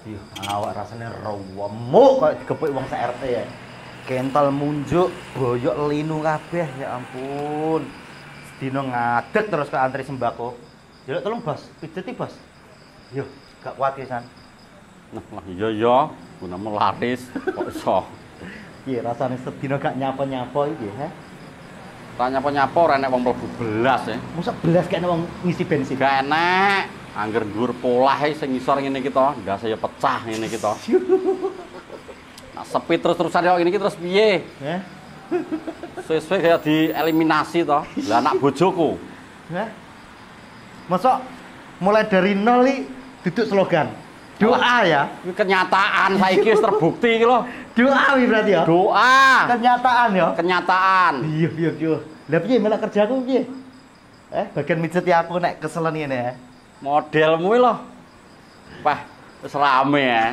Iya, awak rasanya remuk kok digepuk wong sak RT ya. Kental munjuk, boyok linu kabeh ya ampun. Sedino ngadeg terus ke antri sembako. Jaluk tolong Bos, pijeti Bos. Yo, gak kuat ya San. Nah, iya, gunamu laris kok iso. Iya, rasanya sedino gak nyapa-nyapa iki, ha. Ora nyapa-nyapa ora enek wong mlebu belas ya. Mosok belas kene wong ngisi bensin. Gak enek. Angger dhuwur polah sing ngisor ngene iki to, ndas ya pecah ngene iki to. Nah, sepi terus-terusan kok ngene iki terus piye? Heh. Sesuai kayak dieliminasi to. Lah anak bojoku. Heh. Mosok mulai dari nol iki duduk slogan. Doa ya. Ini kenyataan saiki wis terbukti iki lho. Doa iki berarti ya. Doa. Kenyataan ya. Kenyataan. Iya. Lah piye melok kerjaku piye? Bagian mijeti aku nek keselen ngene ya. Modelmu lho. Wah, wis rame ya.